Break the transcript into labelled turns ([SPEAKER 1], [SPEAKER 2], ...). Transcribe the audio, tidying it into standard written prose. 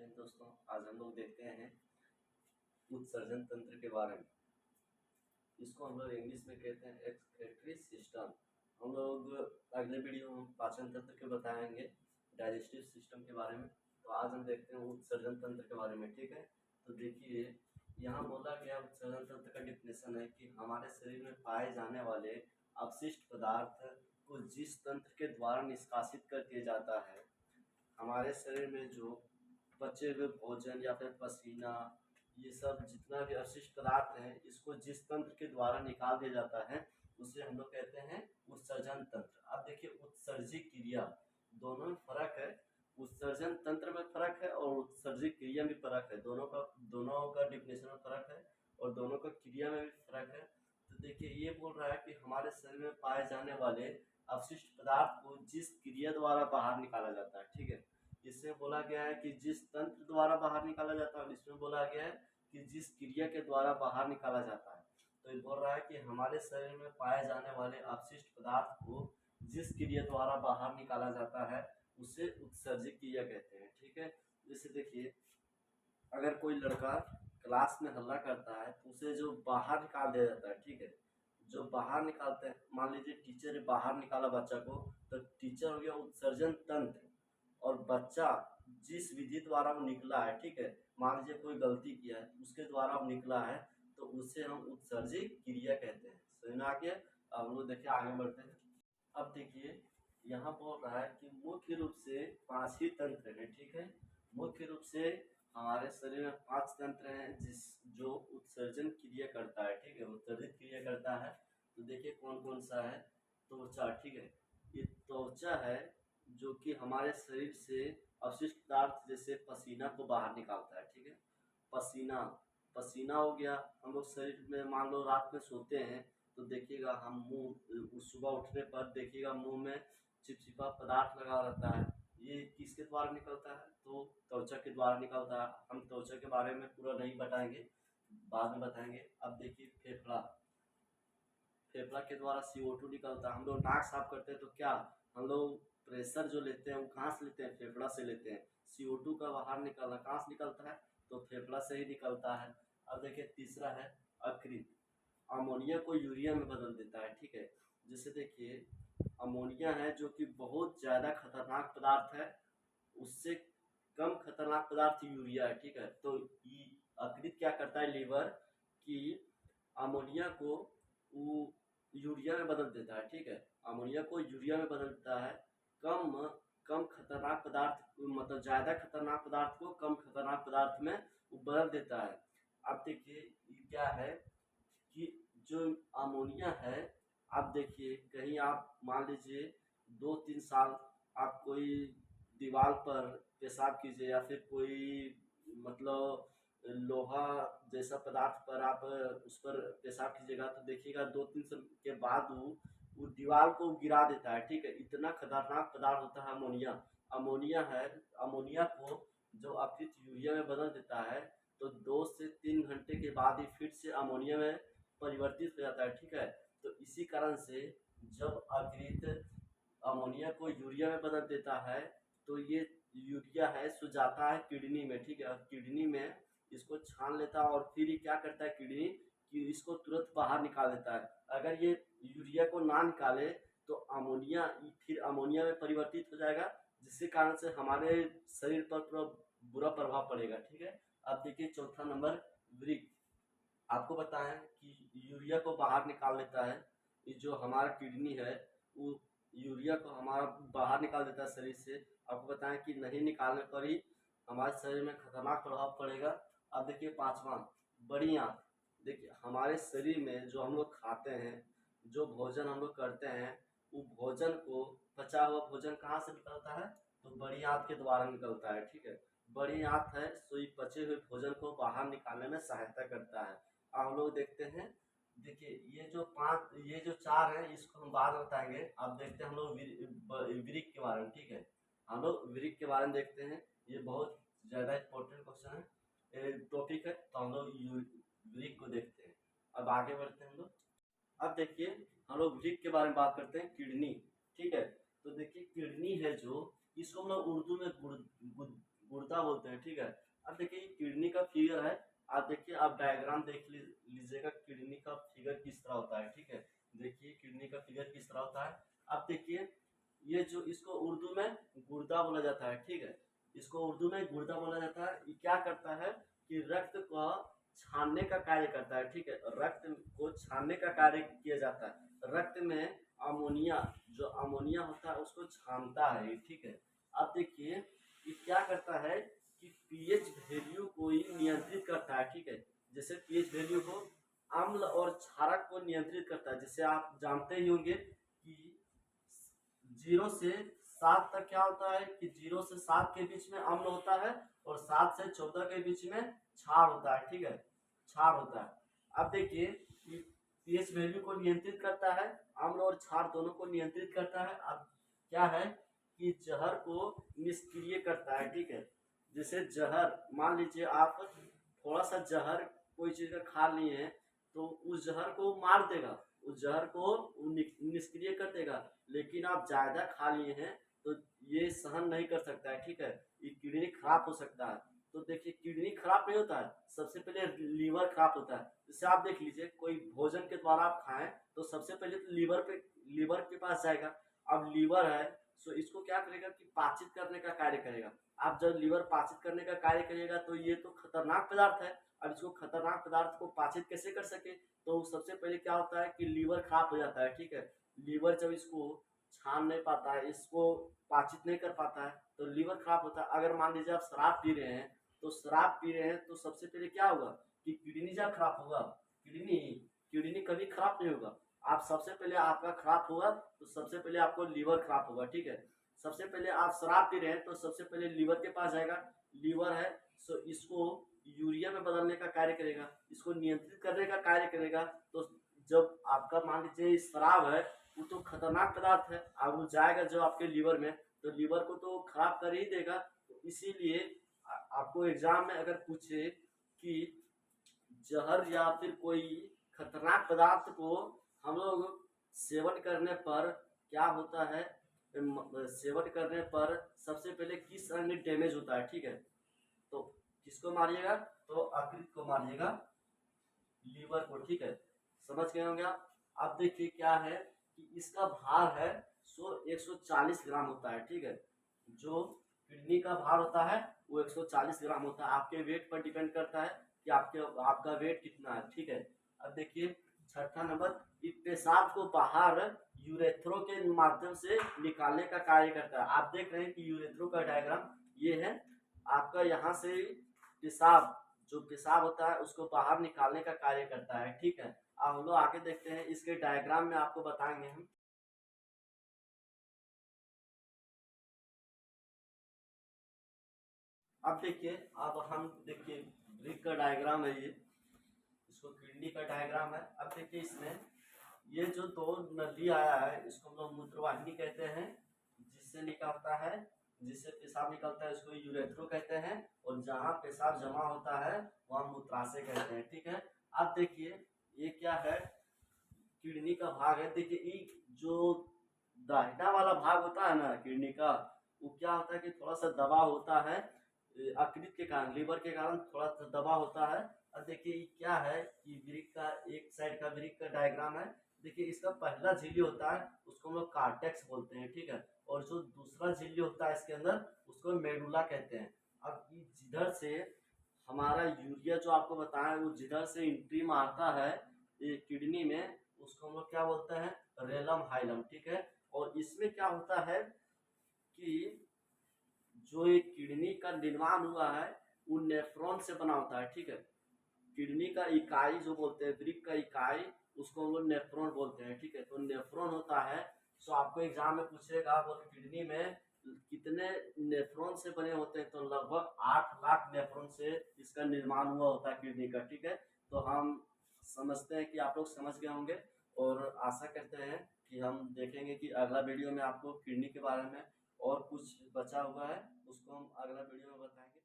[SPEAKER 1] हैं दोस्तों, आज हम लोग देखते हैं उत्सर्जन तंत्र के बारे में। इसको हम लोग इंग्लिश में कहते हैं एक्सक्रीटरी सिस्टम। हम लोग अगले वीडियो में पाचन तंत्र के बताएंगे, डाइजेस्टिव सिस्टम के बारे में। तो आज हम देखते हैं उत्सर्जन तंत्र के बारे में। ठीक है, तो देखिए यहाँ बोला गया उत्सर्जन तंत्र का डिफिनेशन है कि हमारे शरीर में पाए जाने वाले अपशिष्ट पदार्थ को जिस तंत्र के द्वारा निष्कासित कर दिया जाता है, हमारे शरीर में जो बचे हुए भोजन या फिर पसीना, ये सब जितना भी अवशिष्ट पदार्थ है, इसको जिस तंत्र के द्वारा निकाल दिया जाता है उसे हम लोग कहते हैं उत्सर्जन तंत्र। अब देखिए उत्सर्जित क्रिया, दोनों में फर्क है। उत्सर्जन तंत्र में फर्क है और उत्सर्जित क्रिया में फर्क है। दोनों का डिफिनेशन में फर्क है और दोनों का क्रिया में भी फर्क है। तो देखिए ये बोल रहा है कि हमारे शरीर में पाए जाने वाले अवशिष्ट पदार्थ को जिस क्रिया द्वारा बाहर निकाला जाता है, ठीक है, इसमें बोला गया है कि जिस तंत्र द्वारा बाहर निकाला जाता है, इसमें बोला गया है कि जिस क्रिया के द्वारा बाहर निकाला जाता है। तो ये बोल रहा है कि हमारे शरीर में पाए जाने वाले अपशिष्ट पदार्थ को जिस क्रिया द्वारा बाहर निकाला जाता है उसे उत्सर्जित क्रिया कहते हैं। ठीक है, जैसे देखिए अगर कोई लड़का क्लास में हल्ला करता है तो उसे जो बाहर निकाल दिया जाता है, ठीक है, जो बाहर निकालते हैं, मान लीजिए टीचर ने बाहर निकाला बच्चा को, तो टीचर हो गया उत्सर्जन तंत्र। और बच्चा जिस विधि द्वारा वो निकला है, ठीक है, मान लीजिए कोई गलती किया है उसके द्वारा वो निकला है, तो उसे हम उत्सर्जित क्रिया कहते हैं। समझ में आ गया? अब हम लोग देखिए आगे बढ़ते हैं। अब देखिए यहाँ बोल रहा है कि मुख्य रूप से 5 ही तंत्र हैं। ठीक है, मुख्य रूप से हमारे शरीर में 5 तंत्र हैं जो उत्सर्जन क्रिया करता है। ठीक है, उत्सर्जित क्रिया करता है। तो देखिए कौन कौन सा है। त्वचा, ठीक है, ये त्वचा है जो कि हमारे शरीर से अवशिष्ट पदार्थ जैसे पसीना को बाहर निकालता है। ठीक है, पसीना पसीना हो गया। हम लोग शरीर में मान लो रात में सोते हैं तो देखिएगा हम मुंह सुबह उठने पर देखिएगा मुंह में चिपचिपा पदार्थ लगा रहता है। ये किसके द्वारा निकलता है? तो त्वचा के द्वारा निकलता है। हम त्वचा के बारे में पूरा नहीं बताएंगे, बाद में बताएंगे। अब देखिए फेफड़ा, फेफड़ा के द्वारा CO2 निकलता है। हम लोग नाक साफ करते हैं तो क्या हम लोग प्रेशर जो लेते हैं वो कहाँ से लेते हैं? फेफड़ा से लेते हैं। CO2 का बाहर निकलना कहाँ से निकलता है? तो फेफड़ा से ही निकलता है। अब देखिए तीसरा है अकृत, अमोनिया को यूरिया में बदल देता है। ठीक है, जैसे देखिए अमोनिया है जो कि बहुत ज़्यादा खतरनाक पदार्थ है, उससे कम खतरनाक पदार्थ यूरिया है। ठीक है, तो अकृत क्या करता है लीवर कि अमोनिया को वो यूरिया में बदल देता है। ठीक है, अमोनिया को यूरिया में बदल देता है। कम कम खतरनाक पदार्थ, मतलब ज़्यादा खतरनाक पदार्थ को कम खतरनाक पदार्थ में वो बदल देता है। अब देखिए ये क्या है कि जो अमोनिया है, आप देखिए कहीं आप मान लीजिए 2-3 साल आप कोई दीवार पर पेशाब कीजिए या फिर कोई मतलब लोहा जैसा पदार्थ पर आप उस पर पेशाब कीजिएगा तो देखिएगा 2-3 साल के बाद वो दीवार को गिरा देता है। ठीक है, इतना खतरनाक पदार्थ होता है अमोनिया। अमोनिया है, अमोनिया को जो अपचित यूरिया में बदल देता है तो 2 से 3 घंटे के बाद ही फिर से अमोनिया में परिवर्तित हो जाता है। ठीक है, तो इसी कारण से जब अकृत अमोनिया को यूरिया में बदल देता है तो ये यूरिया है सो जाता है किडनी में। ठीक है, किडनी में इसको छान लेता है और फिर ये क्या करता है किडनी कि इसको तुरंत बाहर निकाल देता है। अगर ये यूरिया को ना निकाले तो अमोनिया फिर अमोनिया में परिवर्तित हो जाएगा, जिसके कारण से हमारे शरीर पर पूरा बुरा प्रभाव पड़ेगा। ठीक है, अब देखिए चौथा नंबर वृक्क। आपको बताएं कि यूरिया को बाहर निकाल लेता है, ये जो हमारा किडनी है वो यूरिया को हमारा बाहर निकाल देता है शरीर से। आपको बताएं कि नहीं निकालने पर ही हमारे शरीर में खतरनाक प्रभाव पड़ेगा। अब देखिए पांचवा बड़ी आंत। देखिए हमारे शरीर में जो हम लोग खाते हैं, जो भोजन हम लोग करते हैं, वो भोजन को पचा हुआ भोजन कहाँ से निकलता है? तो बड़ी आंत के द्वारा निकलता है। ठीक है, बड़ी आंत है सो ये पचे हुए भोजन को बाहर निकालने में सहायता करता है। अब हम लोग देखते हैं, देखिए ये जो 4 है इसको हम बाद में बताएंगे। अब देखते हैं हम लोग वृक्क के बारे में। ठीक है, हम लोग वृक्क के बारे में देखते हैं, ये बहुत ज़्यादा इंपॉर्टेंट क्वेश्चन है, टॉपिक है, तो हम लोग वृक्क को देखते हैं। अब आगे बढ़ते हैं हम लोग। अब देखिए हम लोग वृक्क के बारे में बात करते हैं, किडनी। ठीक है, तो देखिए किडनी है जो, इसको हम लोग उर्दू में गुर्दा बोलते हैं, ठीक है। अब देखिए ये किडनी का फिगर है, आप देखिए, आप डायग्राम देख लीजिएगा किडनी का फिगर किस तरह होता है, ठीक है। देखिए किडनी का फिगर किस तरह होता है। अब देखिए ये जो इसको उर्दू में गुर्दा बोला जाता है, ठीक है। इसको उर्दू में गुर्दा बोला जाता है। ये क्या करता है कि रक्त को छानने का कार्य करता है, ठीक है। रक्त को छानने का कार्य किया जाता है। रक्त में अमोनिया, जो अमोनिया होता है उसको छानता है ये, ठीक है। अब देखिए ये क्या करता है कि पीएच वैल्यू को ही नियंत्रित करता है, ठीक है। जैसे पीएच वैल्यू को, अम्ल और क्षारक को नियंत्रित करता है। जैसे आप जानते ही होंगे कि 0 से 7 तक क्या होता है कि 0 से 7 के बीच में अम्ल होता है और 7 से 14 के बीच में क्षार होता है, ठीक है, क्षार होता है। अब देखिए पीएच वैल्यू को नियंत्रित करता है, अम्ल और क्षार दोनों को नियंत्रित करता है। अब क्या है कि जहर को निष्क्रिय करता है, ठीक है। जैसे जहर, मान लीजिए आप थोड़ा सा जहर कोई चीज का खा लिए हैं, तो उस जहर को मार देगा, उस जहर को निष्क्रिय कर देगा। लेकिन आप ज्यादा खा लिए हैं तो ये सहन नहीं कर सकता है, ठीक है। ये किडनी खराब हो सकता है। तो देखिए किडनी खराब नहीं होता है, सबसे पहले लीवर खराब होता है। जैसे आप देख लीजिए कोई भोजन के द्वारा आप खाएं तो सबसे पहले तो लीवर के पास जाएगा। अब लीवर है सो इसको क्या करेगा कि पाचित करने का कार्य करेगा। आप जब लीवर पाचित करने का कार्य करेगा तो ये तो खतरनाक पदार्थ है। अब इसको खतरनाक पदार्थ को पाचित कैसे कर सके, तो सबसे पहले क्या होता है कि लीवर खराब हो जाता है, ठीक है। लीवर जब इसको छान नहीं पाता है, इसको पाचित नहीं कर पाता है, तो लीवर खराब होता है। अगर मान लीजिए आप शराब पी रहे हैं, तो शराब पी रहे हैं तो सबसे पहले क्या होगा कि किडनी जब खराब होगा, किडनी किडनी कभी खराब नहीं होगा। आप सबसे पहले आपका खराब होगा तो सबसे पहले आपको लीवर खराब होगा, ठीक है। सबसे पहले आप शराब पी रहे हैं तो सबसे पहले लीवर के पास जाएगा। लीवर है सो इसको यूरिया में बदलने का कार्य करेगा, इसको नियंत्रित करने का कार्य करेगा। तो जब आपका मान लीजिए शराब है, वो तो खतरनाक पदार्थ है, अब वो जाएगा जो आपके लीवर में, तो लीवर को तो खराब कर ही देगा। तो इसीलिए आपको एग्जाम में अगर पूछे कि जहर या फिर कोई खतरनाक पदार्थ को हम लोग सेवन करने पर क्या होता है, सेवन करने पर सबसे पहले किस अंग में डैमेज होता है, ठीक है। तो किसको मारिएगा, तो यकृत को मारिएगा, लीवर को, ठीक है। समझ गए होंगे आप। अब देखिए क्या है कि इसका भार है सो 140 ग्राम होता है, ठीक है। जो किडनी का भार होता है वो 140 ग्राम होता है। आपके वेट पर डिपेंड करता है कि आपका वेट कितना है, ठीक है। अब देखिए छठा नंबर, पेशाब को बाहर यूरेथ्रो के माध्यम से निकालने का कार्य करता है। आप देख रहे हैं कि यूरेथ्रो का डायग्राम ये है आपका, यहाँ से पेशाब, जो पेशाब होता है उसको बाहर निकालने का कार्य करता है, ठीक है। अब हम लोग आगे देखते हैं, इसके डायग्राम में आपको बताएंगे हम। अब देखिए, अब हम देखिए ब्रिक का डायग्राम है ये, इसको किडनी का डायग्राम है। अब देखिए इसमें ये जो दो नली आया है इसको हम लोग मूत्रवाहिनी कहते हैं, जिससे निकलता है, जिससे पेशाब निकलता है उसको यूरेथ्रो कहते हैं, और जहाँ पेशाब जमा होता है वहाँ मूत्राशय कहते हैं, ठीक है। अब देखिए ये क्या है, किडनी का भाग है। देखिए ये जो दाहिना वाला भाग होता है ना किडनी का, वो क्या होता है कि थोड़ा सा दबाव होता है यकृत के कारण, लीवर के कारण थोड़ा सा दबाव होता है। अब देखिए क्या है कि वृक्क का एक साइड का वृक्क का डायग्राम है। देखिए इसका पहला झिल्ली होता है उसको हम लोग कार्टेक्स बोलते हैं, ठीक है। और जो दूसरा झिल्ली होता है इसके अंदर उसको मेडुला कहते हैं। अब जिधर से हमारा यूरिया जो आपको बताया वो जिधर से एंट्री मारता है ये किडनी में, उसको हम लोग क्या बोलते हैं, रेलम हाइलम, ठीक है। और इसमें क्या होता है कि जो एक किडनी का निर्माण हुआ है वो नेफ्रॉन से बना होता है, ठीक है। किडनी का इकाई जो बोलते हैं, वृक्क का इकाई, उसको हम लोग नेफ्रॉन बोलते हैं, ठीक है। तो नेफ्रॉन होता है, सो आपको एग्जाम में पूछेगा वो किडनी में कितने नेफ्रॉन से बने होते हैं, तो लगभग 8 लाख नेफ्रॉन से इसका निर्माण हुआ होता है किडनी का, ठीक है। तो हम समझते हैं कि आप लोग समझ गए होंगे, और आशा करते हैं कि हम देखेंगे कि अगला वीडियो में आपको किडनी के बारे में और कुछ बचा हुआ है उसको हम अगला वीडियो में बताएंगे।